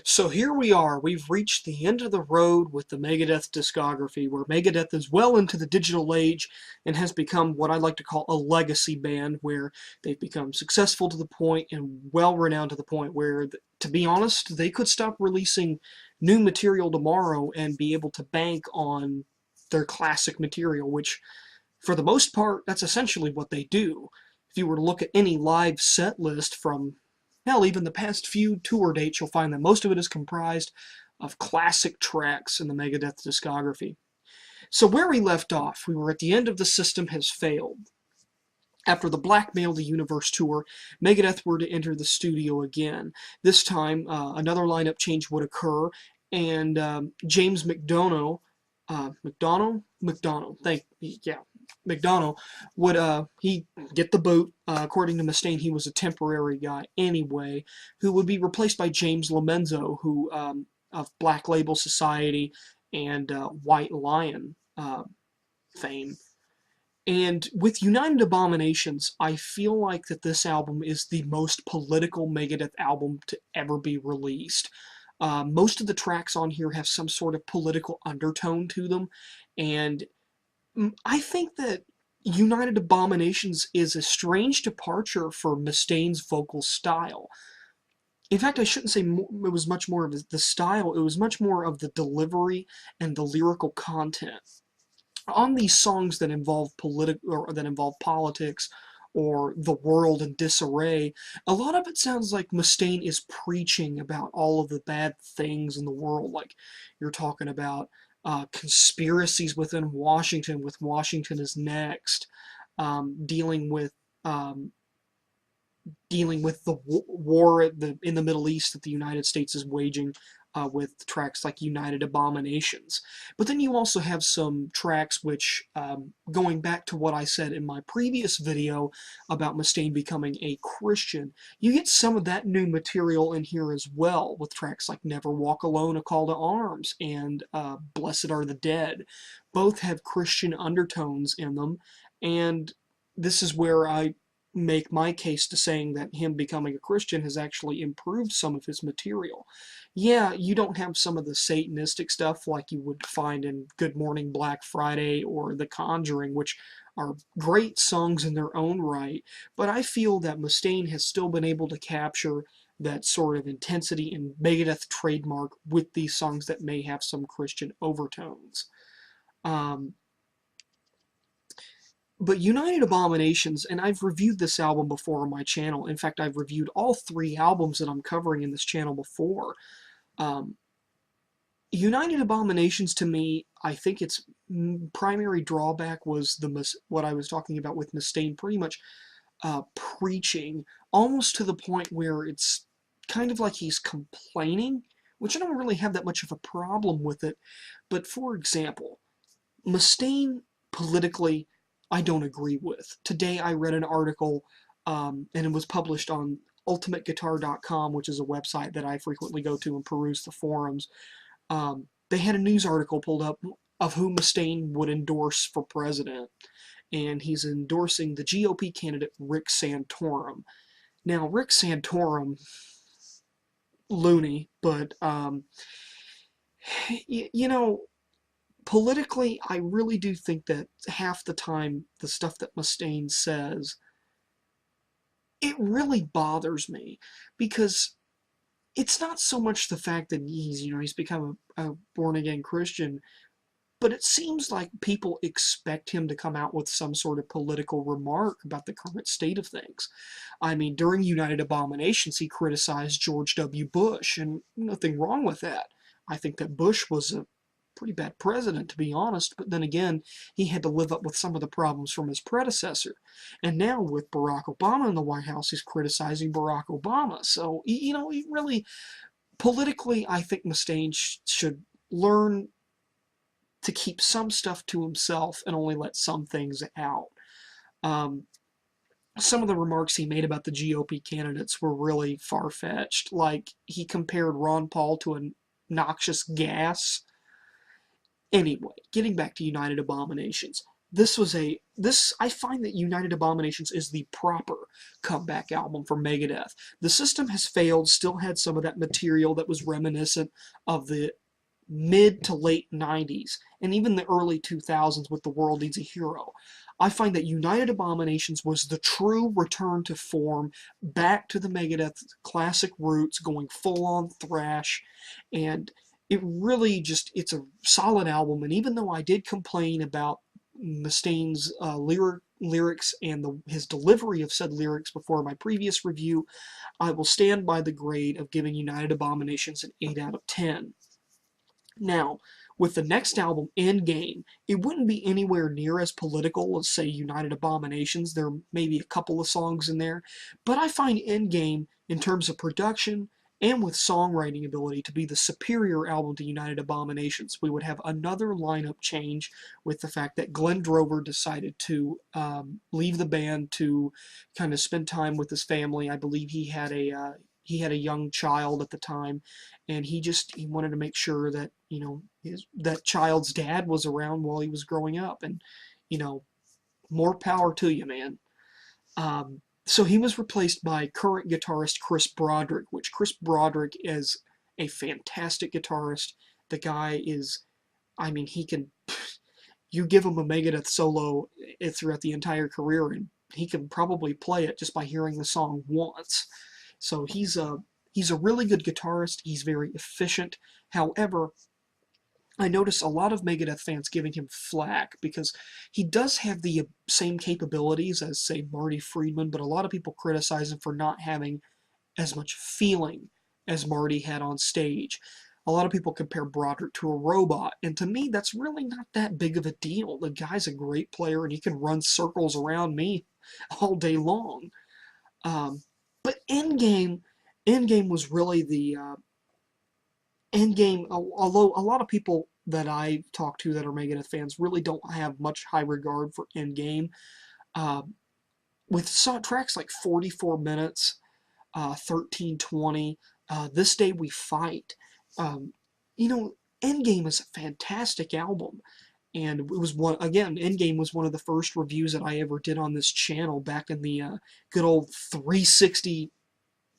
So here we are. We've reached the end of the road with the Megadeth discography, where Megadeth is well into the digital age and has become what I like to call a legacy band, where they've become successful to the point and well renowned to the point where, to be honest, they could stop releasing new material tomorrow and be able to bank on their classic material, which, for the most part, that's essentially what they do. If you were to look at any live set list from, hell, even the past few tour dates, you'll find that most of it is comprised of classic tracks in the Megadeth discography. So where we left off, we were at the end of The System Has Failed. After the Blackmail the Universe tour, Megadeth were to enter the studio again. This time, another lineup change would occur, and James McDonough would he get the boot. According to Mustaine, he was a temporary guy anyway, who would be replaced by James Lomenzo, who of Black Label Society and White Lion fame. And with United Abominations, I feel like that this album is the most political Megadeth album to ever be released. Most of the tracks on here have some sort of political undertone to them, and I think that United Abominations is a strange departure for Mustaine's vocal style. In fact, I shouldn't say it was much more of the style, it was much more of the delivery and the lyrical content. On these songs that involve politics or the world in disarray, a lot of it sounds like Mustaine is preaching about all of the bad things in the world. Like, you're talking about conspiracies within Washington, with Washington is next, dealing with um, the war in the Middle East that the United States is waging, with tracks like United Abominations. But then you also have some tracks which, going back to what I said in my previous video about Mustaine becoming a Christian, you get some of that new material in here as well, with tracks like Never Walk Alone, A Call to Arms, and Blessed Are the Dead. Both have Christian undertones in them, and this is where I make my case to saying that him becoming a Christian has actually improved some of his material. Yeah, you don't have some of the Satanistic stuff like you would find in Good Morning Black Friday or The Conjuring, which are great songs in their own right, but I feel that Mustaine has still been able to capture that sort of intensity and Megadeth trademark with these songs that may have some Christian overtones. Um, but United Abominations, and I've reviewed this album before on my channel. In fact, I've reviewed all three albums that I'm covering in this channel before. Um, United Abominations, to me, I think its primary drawback was what I was talking about with Mustaine, pretty much preaching, almost to the point where it's kind of like he's complaining, which I don't really have that much of a problem with it. But for example, Mustaine politically, I don't agree with. Today I read an article, and it was published on ultimateguitar.com, which is a website that I frequently go to and peruse the forums. They had a news article pulled up of who Mustaine would endorse for president, and he's endorsing the GOP candidate Rick Santorum. Now, Rick Santorum, loony, but you know, politically, I really do think that half the time the stuff that Mustaine says, it really bothers me, because it's not so much the fact that he's become a born again Christian, but it seems like people expect him to come out with some sort of political remark about the current state of things. I mean, during United Abominations, he criticized George W. Bush, and nothing wrong with that. I think that Bush was a pretty bad president, to be honest, but then again, he had to live up with some of the problems from his predecessor. And now with Barack Obama in the White House, he's criticizing Barack Obama. So, he really, politically, I think Mustaine should learn to keep some stuff to himself and only let some things out. Um, some of the remarks he made about the GOP candidates were really far-fetched. Like, he compared Ron Paul to a noxious gas. Anyway, getting back to United Abominations. this I find that United Abominations is the proper comeback album for Megadeth. The System Has Failed still had some of that material that was reminiscent of the mid to late 90s and even the early 2000s with The World Needs a Hero. I find that United Abominations was the true return to form, back to the Megadeth classic roots, going full on thrash, and it really just, it's a solid album. And even though I did complain about Mustaine's lyrics and his delivery of said lyrics before my previous review, I will stand by the grade of giving United Abominations an 8 out of 10. Now, with the next album, Endgame, it wouldn't be anywhere near as political as, say, United Abominations. There may be a couple of songs in there, but I find Endgame, in terms of production and with songwriting ability, to be the superior album to United Abominations. We would have another lineup change with the fact that Glenn Drover decided to leave the band to kind of spend time with his family. I believe he had a young child at the time, and he wanted to make sure that that child's dad was around while he was growing up, and you know more power to you, man. So he was replaced by current guitarist Chris Broderick, which Chris Broderick is a fantastic guitarist. The guy is, I mean, he can, you give him a Megadeth solo throughout the entire career, and he can probably play it just by hearing the song once. So he's a really good guitarist. He's very efficient. However, I notice a lot of Megadeth fans giving him flack because he does have the same capabilities as, say, Marty Friedman, but a lot of people criticize him for not having as much feeling as Marty had on stage. A lot of people compare Broderick to a robot, and to me, that's really not that big of a deal. The guy's a great player, and he can run circles around me all day long. Um, but Endgame was really the Endgame. Although a lot of people that I talk to that are Megadeth fans really don't have much high regard for Endgame. Uh, with tracks like 44 minutes, 1320, This Day We Fight, um, you know, Endgame is a fantastic album. And it was Endgame was one of the first reviews that I ever did on this channel back in the good old 360,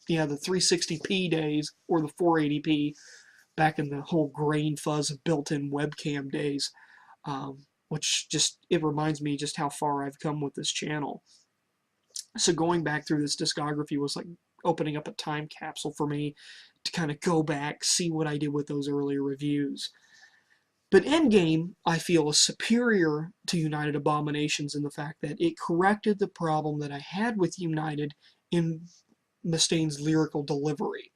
the 360p days, or the 480p, back in the whole grain fuzz of built-in webcam days, which just, it reminds me just how far I've come with this channel. So going back through this discography was like opening up a time capsule for me to kind of go back, see what I did with those earlier reviews. But Endgame, I feel, is superior to United Abominations in the fact that it corrected the problem that I had with United in Mustaine's lyrical delivery.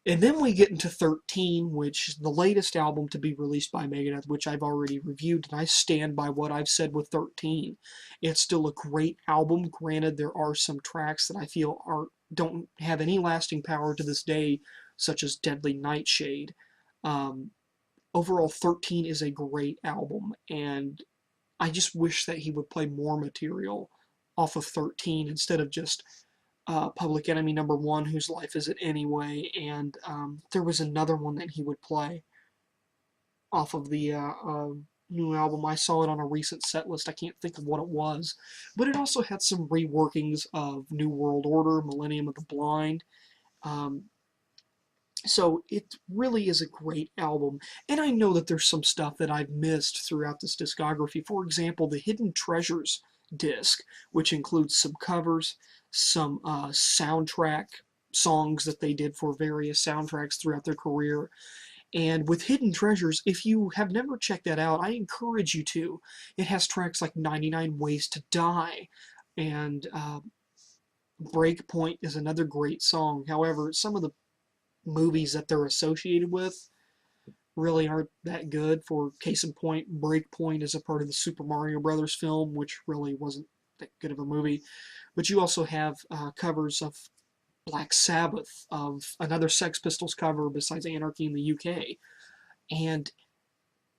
And then we get into 13, which is the latest album to be released by Megadeth, which I've already reviewed, and I stand by what I've said with 13. It's still a great album. Granted, there are some tracks that I feel don't have any lasting power to this day, such as Deadly Nightshade. Overall, 13 is a great album, and I just wish that he would play more material off of 13 instead of just Public Enemy #1, Whose Life Is It Anyway, and there was another one that he would play off of the new album. I saw it on a recent set list. I can't think of what it was, but it also had some reworkings of New World Order, Millennium of the Blind. So it really is a great album, and I know that there's some stuff that I've missed throughout this discography. For example, the Hidden Treasures disc, which includes some covers, some soundtrack songs that they did for various soundtracks throughout their career. And with Hidden Treasures, if you have never checked that out, I encourage you to. It has tracks like 99 Ways to Die, and Breakpoint is another great song. However, some of the movies that they're associated with really aren't that good. For case in point, Breakpoint is a part of the Super Mario Brothers film, which really wasn't that good of a movie. But you also have covers of Black Sabbath, of another Sex Pistols cover besides Anarchy in the UK, and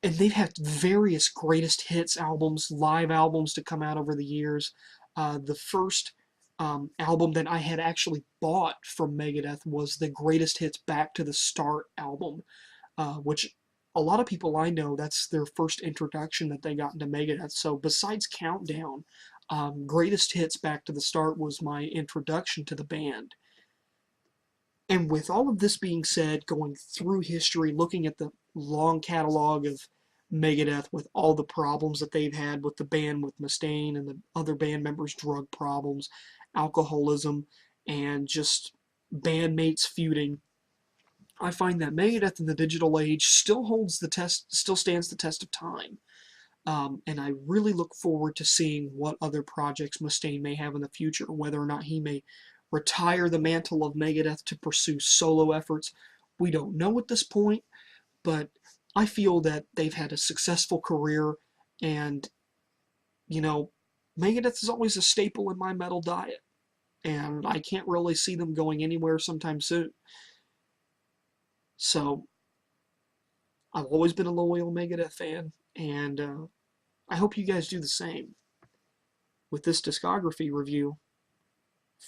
they've had various greatest hits albums, live albums to come out over the years. The first album that I had actually bought from Megadeth was the Greatest Hits Back to the Start album, which a lot of people I know, that's their first introduction that they got into Megadeth. So besides Countdown, Greatest Hits Back to the Start was my introduction to the band. And with all of this being said, going through history, looking at the long catalog of Megadeth with all the problems that they've had with the band, with Mustaine and the other band members' drug problems, alcoholism, and just bandmates feuding, I find that Megadeth in the digital age still holds the test, still stands the test of time. And I really look forward to seeing what other projects Mustaine may have in the future, whether or not he may retire the mantle of Megadeth to pursue solo efforts. We don't know at this point, but I feel that they've had a successful career, and, you know, Megadeth is always a staple in my metal diet, and I can't really see them going anywhere sometime soon. So, I've always been a loyal Megadeth fan, and I hope you guys do the same. With this discography review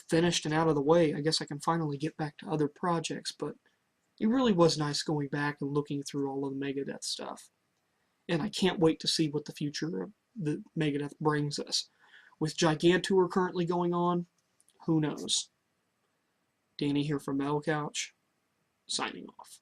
finished and out of the way, I guess I can finally get back to other projects, but it really was nice going back and looking through all of the Megadeth stuff. And I can't wait to see what the future of the Megadeth brings us. With Gigantour currently going on, who knows? Danny here from Metal Couch, signing off.